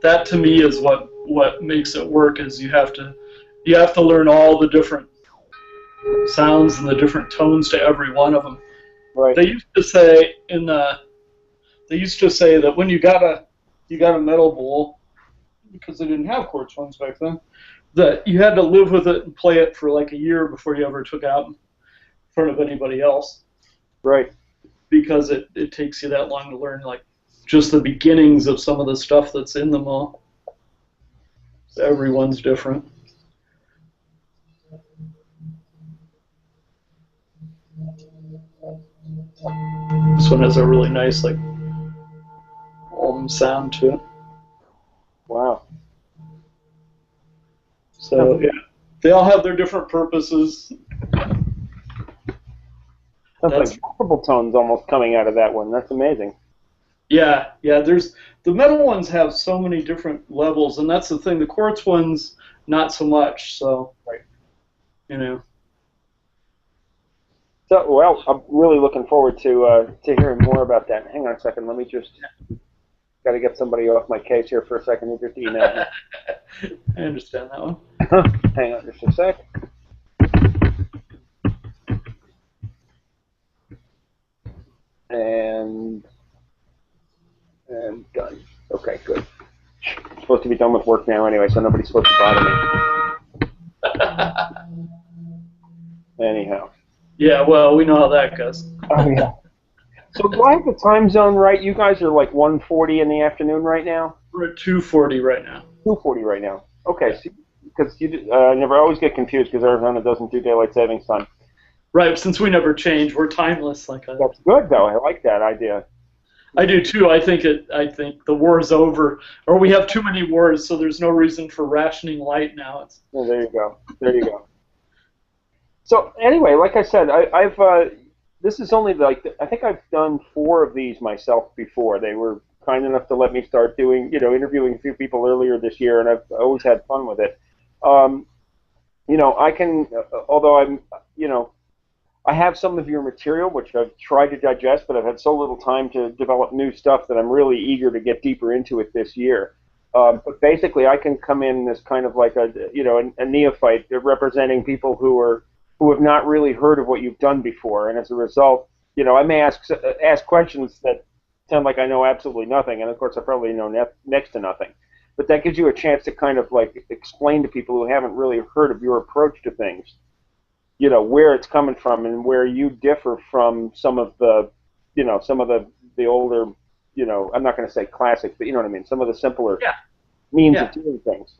that to me is what makes it work. Is you have to learn all the different sounds and the different tones to every one of them. Right. They used to say that when you got a metal bowl, because they didn't have quartz ones back then, that you had to live with it and play it for like a year before you ever took it out in front of anybody else. Right. Because it takes you that long to learn like just the beginnings of some of the stuff that's in them all. So everyone's different. This one has a really nice like sound to it. Wow. So yeah, they all have their different purposes. Sounds like multiple tones almost coming out of that one. That's amazing. Yeah. There's the metal ones have so many different levels, and that's the thing. The quartz ones, not so much. So, right. You know. So, well, I'm really looking forward to hearing more about that. Hang on a second. Let me just got to get somebody off my case here for a second. You just email me. I understand that one. Hang on just a sec. And done. Okay, good. I'm supposed to be done with work now anyway, so nobody's supposed to bother me. Anyhow. Yeah, well, we know how that goes. Oh, yeah. So do I have the time zone right? You guys are like 1:40 in the afternoon right now? We're at 2:40 right now. 2:40 right now. Okay, because you never always get confused because Arizona doesn't do daylight savings time. Right, since we never change, we're timeless like that. That's good, though. I like that idea. I do too. I think the war is over, or we have too many wars, so there's no reason for rationing light now. Oh, there you go. There you go. So anyway, like I said, I've this is only I think I've done 4 of these myself before. They were kind enough to let me start doing, interviewing a few people earlier this year, and I've always had fun with it. I can, although I'm, I have some of your material, which I've tried to digest, but I've had so little time to develop new stuff that I'm really eager to get deeper into it this year. But basically, I can come in as kind of like a neophyte representing people who have not really heard of what you've done before, and as a result, I may ask questions that sound like I know absolutely nothing, and of course I probably know next to nothing. But that gives you a chance to kind of like explain to people who haven't really heard of your approach to things, where it's coming from and where you differ from some of the older, I'm not going to say classics, but you know what I mean, some of the simpler means of doing things.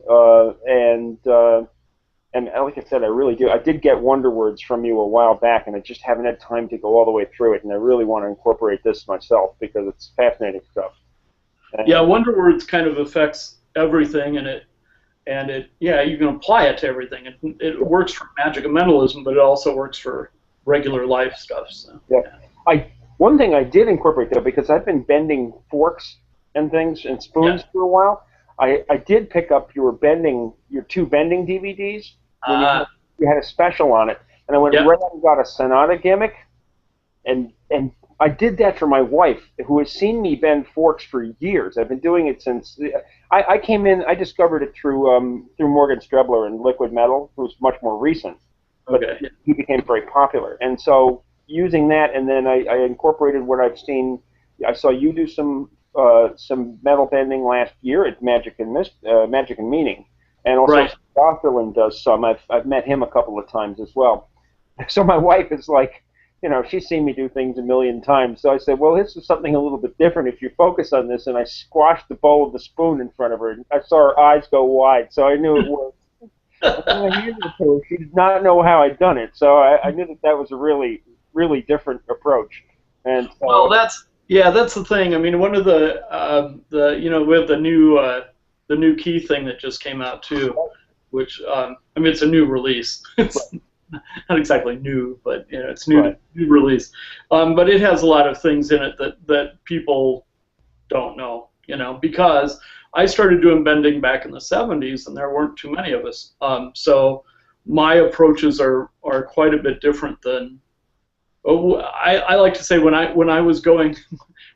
And like I said, I really do. I did get Wonder Words from you a while back, and I just haven't had time to go all the way through it, and I really want to incorporate this myself because it's fascinating stuff. And yeah, Wonder Words kind of affects everything, and you can apply it to everything. It works for magic and mentalism, but it also works for regular life stuff. So. Yeah. One thing I did incorporate, though, because I've been bending forks and things and spoons for a while, I did pick up your 2 bending DVDs when you had a special on it, and I went right out and got a Sonata gimmick, and I did that for my wife, who has seen me bend forks for years. I've been doing it since I came in. I discovered it through Morgan Strebler and Liquid Metal, who's much more recent, but he became very popular, and so using that, and then I incorporated what I've seen. I saw you do some metal bending last year at Magic and Meaning, and also Gotherland does some. I've met him a couple of times as well. So my wife is like, she's seen me do things a million times. So I said, well, this is something a little bit different if you focus on this. And I squashed the bowl of the spoon in front of her, and I saw her eyes go wide. So I knew it worked. I handed it to her. She did not know how I'd done it. So I knew that was a really, really different approach. And well, that's the thing. I mean, one of the we have the new key thing that just came out too, which it's a new release. It's not exactly new, but it's new release. But it has a lot of things in it that people don't know, because I started doing bending back in the 70s, and there weren't too many of us. So my approaches are quite a bit different than Oh, I like to say when I was going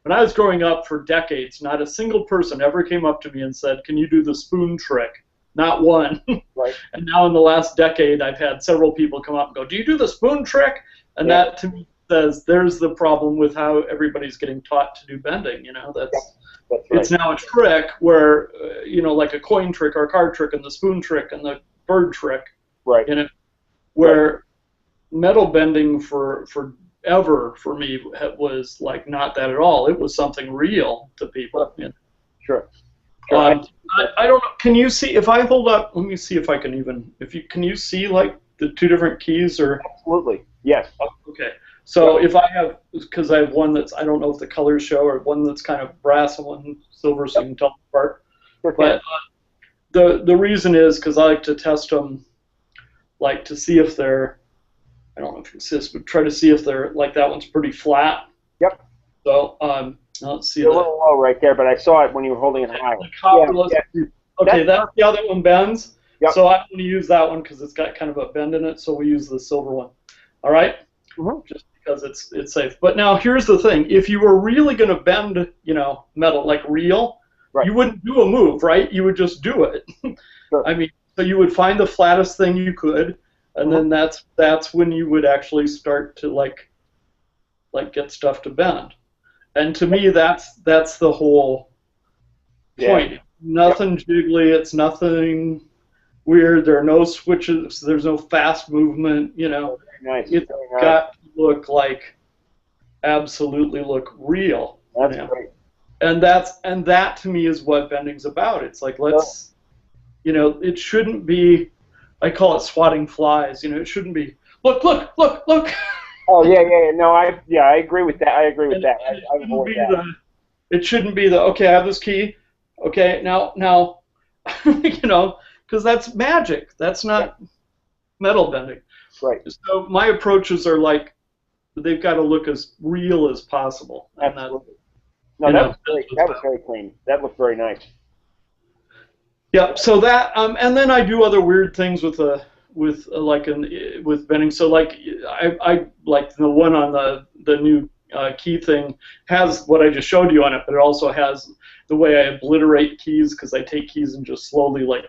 when I was growing up for decades, not a single person ever came up to me and said, "Can you do the spoon trick?" Not one. Right. And now in the last decade, I've had several people come up and go, "Do you do the spoon trick?" And Yeah. that to me says there's the problem with how everybody's getting taught to do bending. Yeah. That's right. It's now a trick where like a coin trick or a card trick and the spoon trick and the bird trick. Right. Where Right. metal bending forever for me was like not that at all. It was something real to people. Sure. Sure. I don't know. Can you see if I hold up? Let me see if I can even. If you can you see like the two different keys or? Absolutely. Yes. Oh, okay. So if I have, because I have one that's I don't know if the colors show, or one that's kind of brass and one silver, so you can tell them apart. Okay. But the reason is because I like to test them, like to see if they're. I don't know if you can see this, but try to see if they're like that one's pretty flat. Yep. So let's see. You're a little low right there, but I saw it when you were holding it high. Yeah. Okay, that's the other one bends. Yep. So I'm going to use that one because it's got kind of a bend in it. So we use the silver one. All right. Mm-hmm. Just because it's safe. But now here's the thing: if you were really going to bend, metal like real, right. You wouldn't do a move, right? You would just do it. Sure. I mean, so you would find the flattest thing you could. And then that's when you would actually start to like get stuff to bend. And to me, that's the whole point. Nothing jiggly. It's nothing weird. There are no switches. There's no fast movement. Nice. It's got to look like absolutely look real. That's great. And that to me is what bending's about. It's like let's, it shouldn't be. I call it swatting flies. It shouldn't be look. Oh yeah. No, I agree with that. I agree with that. It shouldn't be the okay. I have this key. Okay, now, because that's magic. That's not metal bending. Right. So my approaches are like they've got to look as real as possible. Absolutely. No, that was great. That was very clean. That looked very nice. Yeah, so that and then I do other weird things with bending. So like I like the one on the new key thing has what I just showed you on it, but it also has the way I obliterate keys because I take keys and just slowly like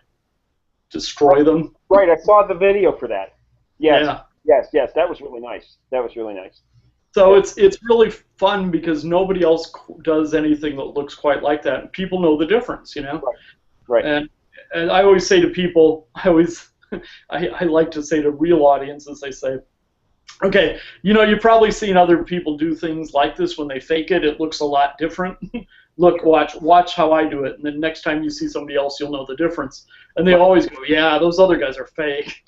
destroy them. Right, I saw the video for that. Yes, yeah. yes, that was really nice. That was really nice. So it's really fun because nobody else does anything that looks quite like that, and people know the difference, Right. And I always say to people, I like to say to real audiences, I say, okay, you've probably seen other people do things like this when they fake it. It looks a lot different. Look, watch how I do it, and then next time you see somebody else, you'll know the difference. And they always go, yeah, those other guys are fake.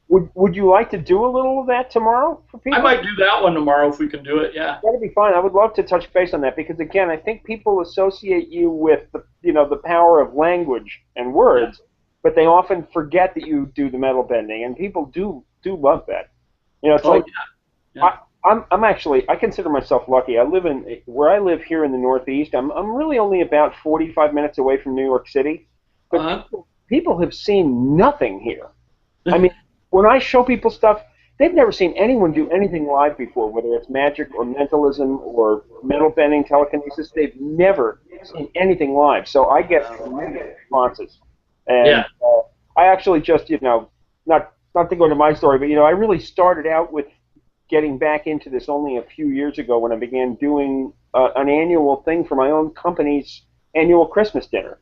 Would you like to do a little of that tomorrow for people? I might do that one tomorrow if we can do it. Yeah. That'd be fine. I would love to touch base on that because again, I think people associate you with the power of language and words, but they often forget that you do the metal bending, and people do love that. It's I consider myself lucky. Where I live here in the Northeast. I'm really only about 45 minutes away from New York City, but people have seen nothing here. I mean, when I show people stuff, they've never seen anyone do anything live before, whether it's magic or mentalism or metal bending, telekinesis. They've never seen anything live, so I get tremendous responses. And I actually just, not to go into my story, but I really started out with getting back into this only a few years ago when I began doing an annual thing for my own company's annual Christmas dinner.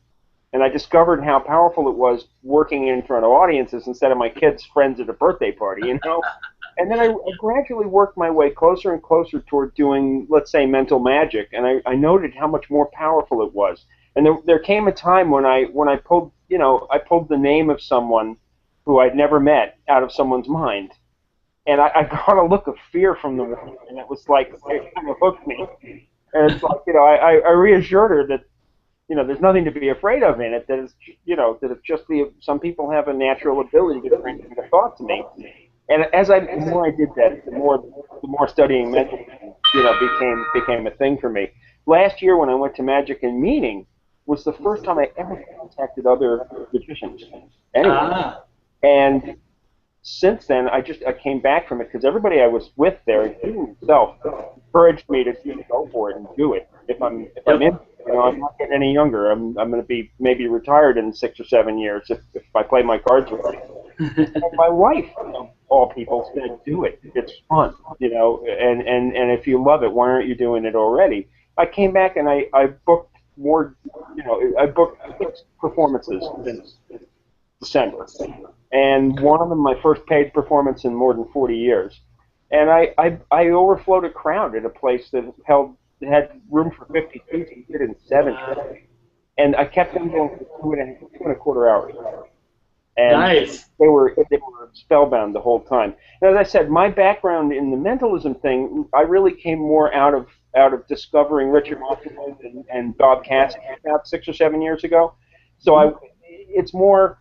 And I discovered how powerful it was working in front of audiences instead of my kids' friends at a birthday party, And then I gradually worked my way closer and closer toward doing, let's say, mental magic, and I noted how much more powerful it was. And there came a time when I pulled, I pulled the name of someone who I'd never met out of someone's mind, and I got a look of fear from the woman, and it was like it kind of hooked me. And it's like, I reassured her that. There's nothing to be afraid of in it. That it's just some people have a natural ability to bring a thought to me. And the more I did that, the more studying mental, became a thing for me. Last year when I went to Magic and Meaning was the first time I ever contacted other magicians. Anyway, and since then, I came back from it because everybody I was with there, including myself, encouraged me to go for it and do it. If I'm in, I'm not getting any younger. I'm going to be maybe retired in 6 or 7 years if I play my cards right. And my wife, of all people, said, "Do it. It's fun, and if you love it, why aren't you doing it already?" I came back and I booked more, I booked 6 performances since December, and one of them my first paid performance in more than 40 years. And I overflowed a crowd at a place that had room for 52, so you did it in 7. And I kept them going for 2.25 hours. And Nice. they were spellbound the whole time. And as I said, my background in the mentalism thing, I really came more out of discovering Richard Mossman and Bob Cassidy about 6 or 7 years ago. So it's more.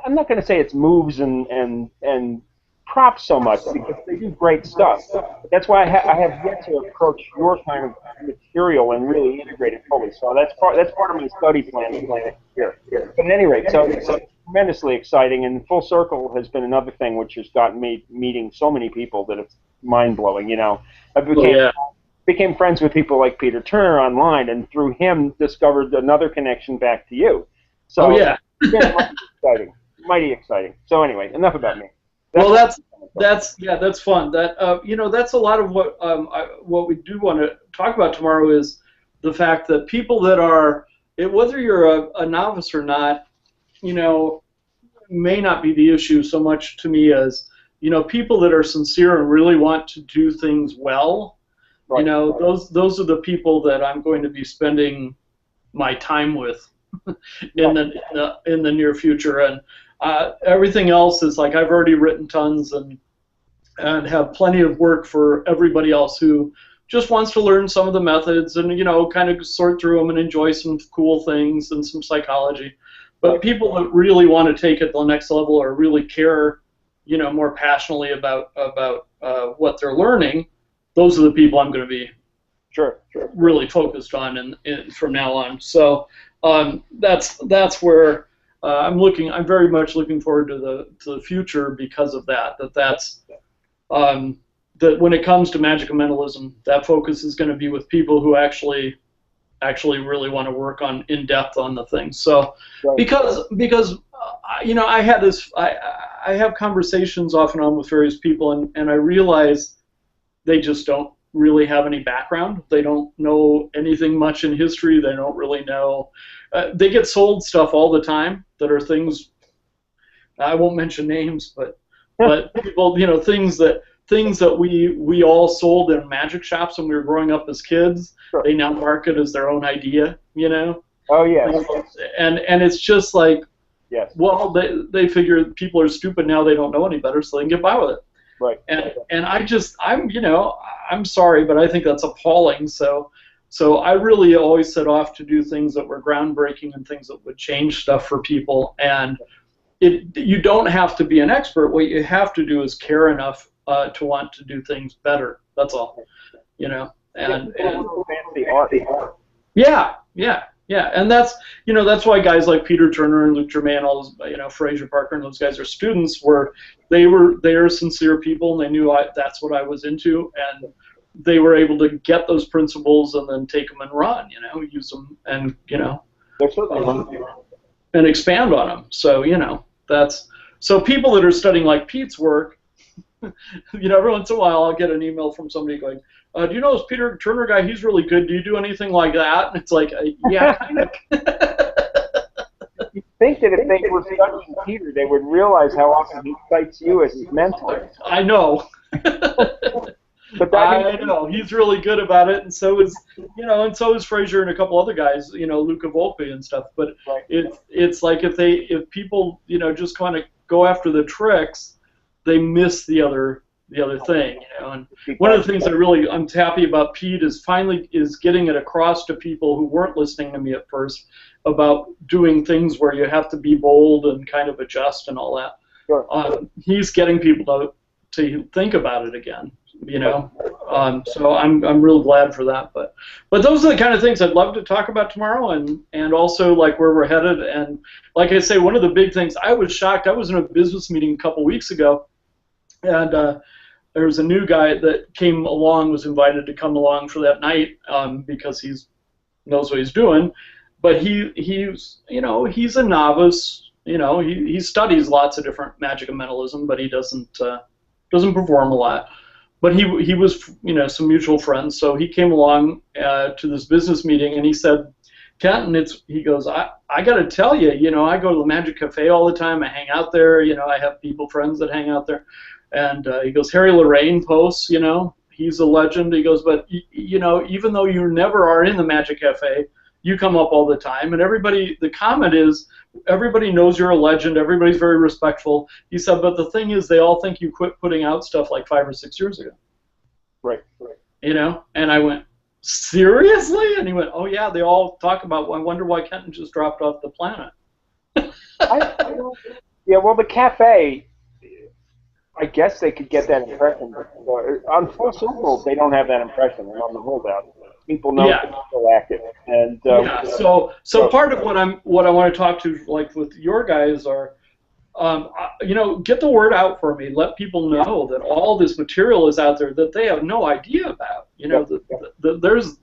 I'm not going to say it's moves and props so much because they do great stuff. That's why I have yet to approach your kind of material and really integrate it fully. So that's part of my study plan here. But at any rate, so it's tremendously exciting, and Full Circle has been another thing which has gotten me meeting so many people that it's mind blowing. I became friends with people like Peter Turner online, and through him discovered another connection back to you. So mighty exciting. So anyway, enough about me. That's fun. That's a lot of what we do want to talk about tomorrow is the fact that people that are, whether you're a novice or not, may not be the issue so much to me as, people that are sincere and really want to do things well. Right. Those are the people that I'm going to be spending my time with in the near future. And everything else is like I've already written tons and have plenty of work for everybody else who just wants to learn some of the methods and kind of sort through them and enjoy some cool things and some psychology. But people that really want to take it to the next level or really care, more passionately about what they're learning, those are the people I'm going to be really focused on and from now on. So that's where. I'm very much looking forward to the future because of that. That when it comes to magic and mentalism, that focus is going to be with people who actually really want to work on in depth on the thing. So because I have conversations off and on with various people, and I realize they just don't really have any background. They don't know anything much in history. They don't really know. They get sold stuff all the time that are things. I won't mention names, but people, things that we all sold in magic shops when we were growing up as kids. Sure. They now market as their own idea. Oh yeah. And it's just like, yes. Well, they figure people are stupid now. They don't know any better, so they can get by with it. Right. And I'm sorry, but I think that's appalling. So I really always set off to do things that were groundbreaking and things that would change stuff for people. And you don't have to be an expert. What you have to do is care enough to want to do things better. That's all. And and that's why guys like Peter Turner and Luke Germain, all those, Fraser Parker and those guys are students. They are sincere people, and they knew that's what I was into, and they were able to get those principles and then take them and run, use them and and expand on them. So so people that are studying like Pete's work, every once in a while I'll get an email from somebody going, do you know this Peter Turner guy? He's really good. Do you do anything like that? And it's like, yeah, kind of. You'd think that if they were studying Peter, they would realize how often he cites you as his mentor. I know. But I know. He's really good about it, and so is Fraser and a couple other guys, Luca Volpe and stuff. But it's like if people just kind of go after the tricks, they miss the other thing, And one of the things I'm happy about Pete is finally getting it across to people who weren't listening to me at first about doing things where you have to be bold and kind of adjust and all that. Sure. He's getting people to think about it again. you know. So I'm real glad for that. But those are the kind of things I'd love to talk about tomorrow, and also like where we're headed. And like I say, one of the big things, I was shocked. I was in a business meeting a couple weeks ago, and there was a new guy that came along, was invited to come along for that night because he knows what he's doing. But he's he's a novice. He studies lots of different magic and mentalism, but he doesn't perform a lot. But he was some mutual friends, so he came along to this business meeting, and he said, Kenton, he goes, I got to tell you, I go to the Magic Cafe all the time. I hang out there. I have friends that hang out there. And he goes, Harry Lorraine posts, he's a legend. He goes, but, even though you never are in the Magic Cafe, you come up all the time. And the comment is, everybody knows you're a legend. Everybody's very respectful. He said, but the thing is, they all think you quit putting out stuff like 5 or 6 years ago. Right. And I went, seriously? And he went, oh, yeah, they all talk about, well, I wonder why Kenton just dropped off the planet. Yeah, well, the cafe, I guess they could get that impression. On Full Circle, they don't have that impression. They're on the holdout. People know they're still active. And so part of what I want to talk to, like with your guys, are get the word out for me. Let people know that all this material is out there that they have no idea about. There's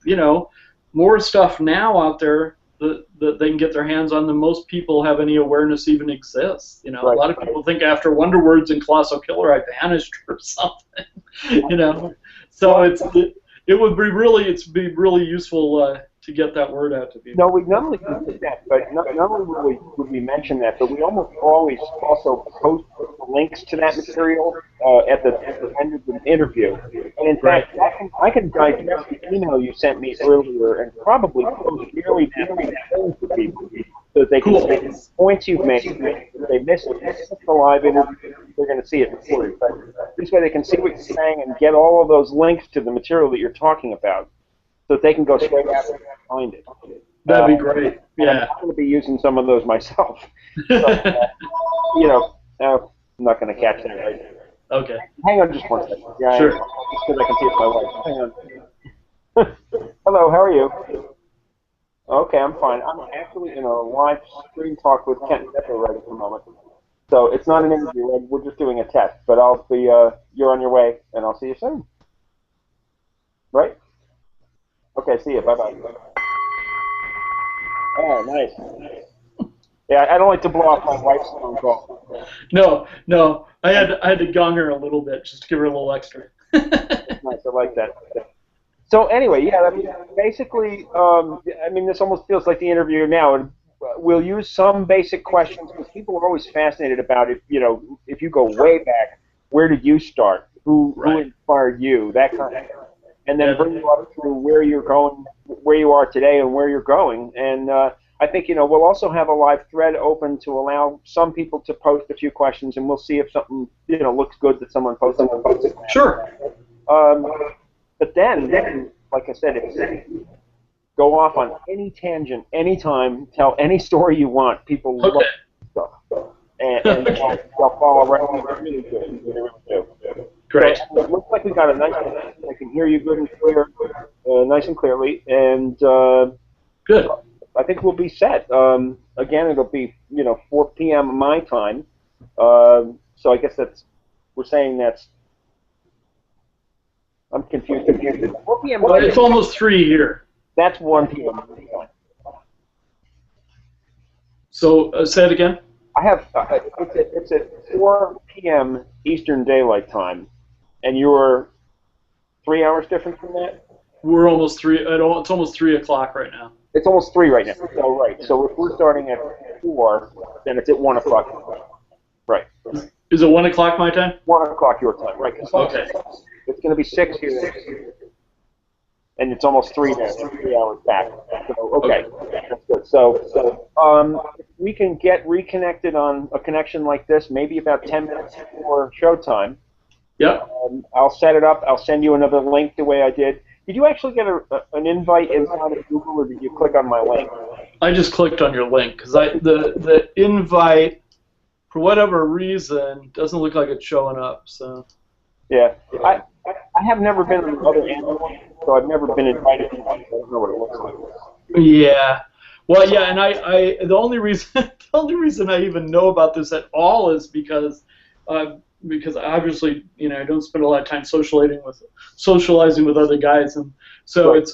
more stuff now out there that they can get their hands on than most people have any awareness even exists. A lot of people think after Wonder Words and Colossal Killer I vanished or something. So it would be really useful to get that word out to people. No, we not only do that, but not only would we mention that, but we almost always also post links to that material at the end of the interview. And in fact, I can digest the email you sent me earlier and probably post nearly that for people so that they can see the points you've made. If they miss the live interview, they're going to see it recorded. But this way they can see what you're saying and get all of those links to the material that you're talking about, so that they can go straight after and find it. That'd be great. Yeah. I'm going to be using some of those myself. So, I'm not going to catch that right now. Okay. Hang on just one second. Yeah, sure. Just because I can see it's my wife. Hang on. Hello, how are you? Okay, I'm fine. I'm actually in a live screen talk with Kenton Knepper right at the moment. So it's not an interview. We're just doing a test. But you're on your way, and I'll see you soon. Right? Okay, see you. Bye-bye. Oh, nice. Yeah, I don't like to blow off my wife's phone call. No. I had to gong her a little bit just to give her a little extra. Nice, I like that. So anyway, yeah, basically, this almost feels like the interview now. We'll use some basic questions because people are always fascinated about it. If you go way back, where did you start? Who inspired you? That kind of thing. And then bring you up through where you're going, where you are today, and where you're going. And I think we'll also have a live thread open to allow some people to post a few questions, and we'll see if something looks good that someone posted. Sure. But then, like I said, go off on any tangent, anytime, tell any story you want. People love stuff, and they'll follow right on. They're really good. They really do. Great. So it looks like we got a nice connection. I can hear you good and clear, nice and clearly, and good. I think we'll be set. Again, it'll be 4 p.m. my time. So I guess we're saying that's. I'm confused. 4 p.m. Well, it's almost 3 here. That's 1 p.m. So say it again. I have it's at 4 p.m. Eastern Daylight Time, and you're 3 hours different from that. We're almost 3. It's almost 3 o'clock right now. It's almost 3 right now. So right. So if we're starting at 4, then it's at 1 o'clock. Right. Is it 1 o'clock my time? 1 o'clock your time. Right. Okay. It's going to be 6 here, and it's almost 3 now. 3 hours back. So okay. That's good. So if we can get reconnected on a connection like this, maybe about 10 minutes before showtime. Yep. I'll set it up. I'll send you another link the way I did. Did you actually get an invite inside of Google, or did you click on my link? I just clicked on your link because the invite, for whatever reason, doesn't look like it's showing up. So. Yeah, I I have never been on the other end of one, so I've never been invited to one. I don't know what it looks like. Yeah. Well, yeah, and the only reason the only reason I even know about this at all is because obviously, you know, I don't spend a lot of time socializing with other guys, and so Right.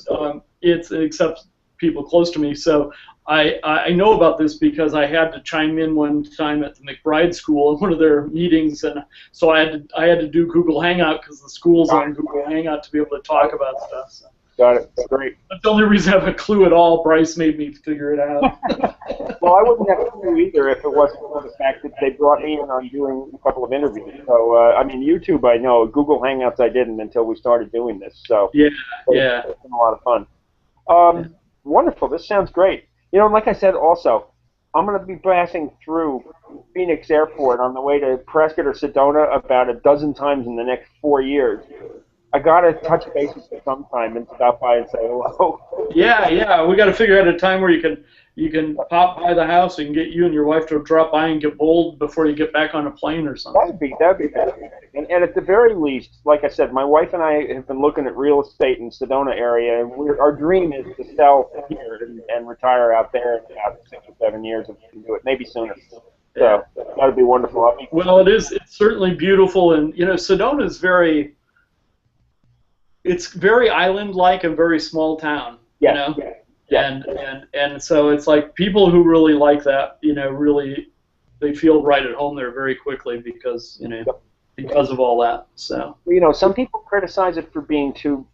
it's except people close to me. So I know about this because I had to chime in one time at the McBride School in one of their meetings, and so I had to do Google Hangout because the school's on Google Hangout to be able to talk about stuff. So. Got it. Great. That's the only reason I have a clue at all. Bryce made me figure it out. Well, I wouldn't have a clue either if it wasn't for the fact that they brought me in on doing a couple of interviews. So, I mean, YouTube I know, Google Hangouts I didn't until we started doing this. So, Yeah, it's been a lot of fun. Wonderful. This sounds great. You know, like I said, also, I'm going to be passing through Phoenix Airport on the way to Prescott or Sedona about a dozen times in the next 4 years. I gotta touch base with you sometime and stop by and say hello. Yeah. We got to figure out a time where you can pop by the house and get you and your wife to drop by and get bowled before you get back on a plane or something. That'd be fantastic. And at the very least, like I said, my wife and I have been looking at real estate in Sedona area, and our dream is to sell here and retire out there in about 6 or 7 years if we can do it, maybe sooner. So that would be wonderful. Well, it's certainly beautiful, and you know, Sedona is it's very island-like and very small town, you know? Yeah. And so it's like people who really like that, you know, really, they feel right at home there very quickly because, you know, because of all that, so. You know, some people criticize it for being too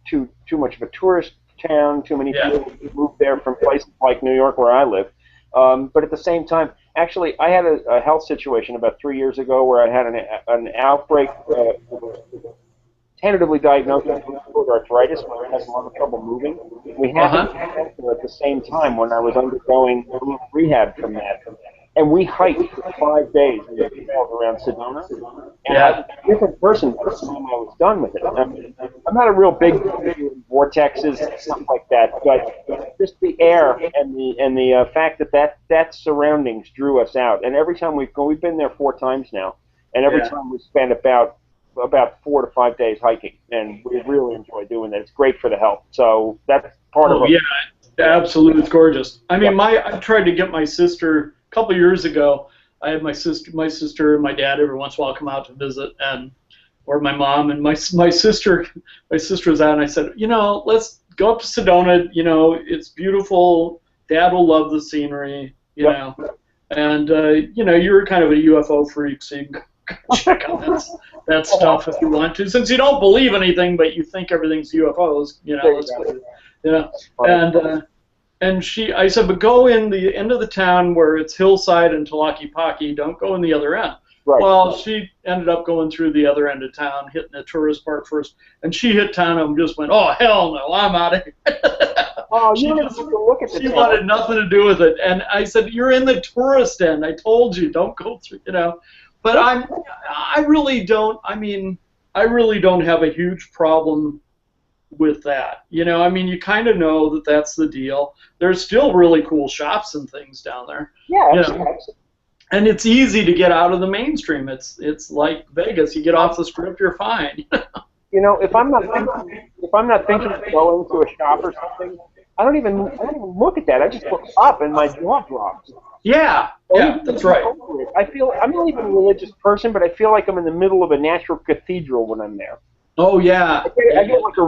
much of a tourist town, too many people move there from places like New York where I live. But at the same time, actually, I had a health situation about 3 years ago where I had an outbreak, tentatively diagnosed with arthritis when I had a lot of trouble moving. We happened to have at the same time when I was undergoing a little rehab from that. And we hiked for 5 days in the trails around Sedona. And I was a different person by the time I was done with it. I'm not a real big vortexes and stuff like that, but just the air and the fact that surroundings drew us out. And every time we've been there 4 times now, and every time we spent about 4 to 5 days hiking, and we really enjoy doing that. It's great for the health. So that's part of it. Yeah, absolutely, it's gorgeous. I mean, I tried to get my sister a couple years ago. I had my sister and my dad every once in a while come out to visit, or my mom, and my sister was out, and I said, you know, let's go up to Sedona. You know, it's beautiful. Dad will love the scenery. You know, and you know, you're kind of a UFO freak, so you can check out that stuff if you want to. Since you don't believe anything, but you think everything's UFOs, you know. And I said, but go in the end of the town where it's hillside and Talakepaki. Don't go in the other end. Right. Well, she ended up going through the other end of town, hitting the tourist part first, and she hit town and just went, oh, hell no, I'm out of here. Oh, you don't have to look at the She wanted nothing to do with it. And I said, you're in the tourist end. I told you, don't go through, you know. But I really don't have a huge problem with that. You know, I mean, you kind of know that that's the deal. There's still really cool shops and things down there. Yeah, you know? And it's easy to get out of the mainstream. It's like Vegas. You get off the strip, you're fine. You know, if I'm not thinking of going to a shop or something, I don't even look at that. I just look up and my jaw drops. Yeah, that's right. I'm not even a religious person, but I feel like I'm in the middle of a natural cathedral when I'm there. Oh yeah. I get like a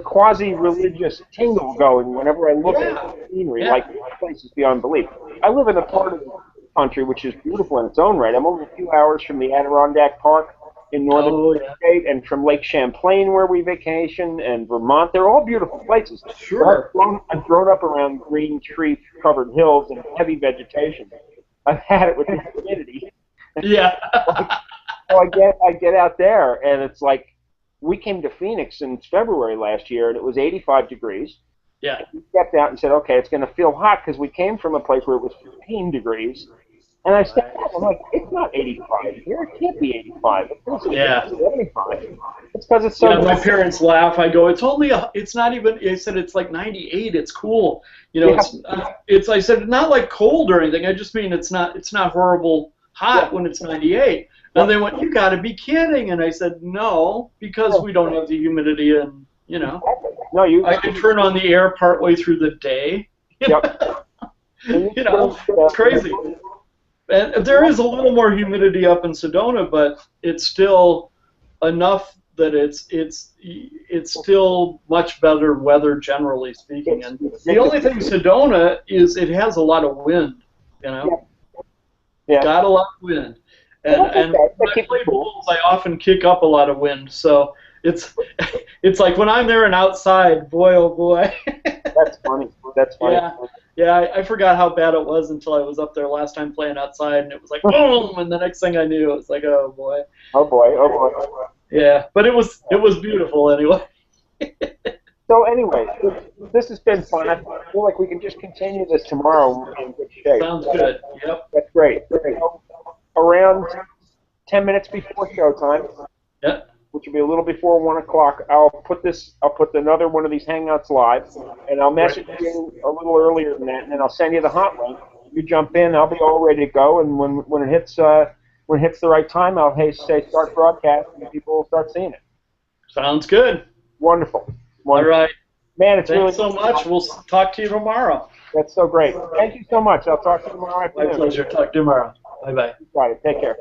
quasi-religious tingle going whenever I look at the scenery. Like, this place is beyond belief. I live in a part of the country which is beautiful in its own right. I'm only a few hours from the Adirondack Park in northern state, and from Lake Champlain where we vacation, and Vermont. They're all beautiful places. Sure. I've grown up around green tree-covered hills and heavy vegetation. I've had it with the humidity. Yeah. So I get out there, and it's like, we came to Phoenix in February last year, and it was 85 degrees. Yeah. We stepped out and said, okay, it's going to feel hot because we came from a place where it was 15 degrees. And I stepped out, and I'm like, it's not 85 here. It can't be 85. It's 75. It's because it's so. Yeah, my parents laugh. I go, it's not even. I said it's like 98. It's cool. You know, it's. I said not like cold or anything. I just mean it's not horrible hot when it's 98. And they went, "You got to be kidding!" And I said, "No, because we don't have the humidity, and No, I can turn on the air partway through the day. Yep. It's crazy." And there is a little more humidity up in Sedona, but it's still enough that it's still much better weather, generally speaking. And the only thing Sedona is it has a lot of wind. Yeah. Got a lot of wind. And when I play bowls, I often kick up a lot of wind. So it's like when I'm there and outside, boy, oh boy. That's funny. That's funny. Yeah, I forgot how bad it was until I was up there last time playing outside, and it was like boom, and the next thing I knew, it was like, oh boy. Oh boy. Oh boy. Yeah, but it was beautiful anyway. So anyway, this has been fun. I feel like we can just continue this tomorrow in good shape. Sounds good. Yep. That's great. So, around 10 minutes before showtime, which will be a little before 1 o'clock, I'll put another one of these Hangouts live, and I'll message you a little earlier than that, and then I'll send you the hot link. You jump in, I'll be all ready to go, and when it hits the right time, I'll say start broadcast, and people will start seeing it. Sounds good. Wonderful. All right. Man, it's Thanks so much. We'll talk to you tomorrow. That's so great. Thank you so much. I'll talk to you tomorrow afternoon. My pleasure. Talk to you tomorrow. Bye-bye. Got it. Take care.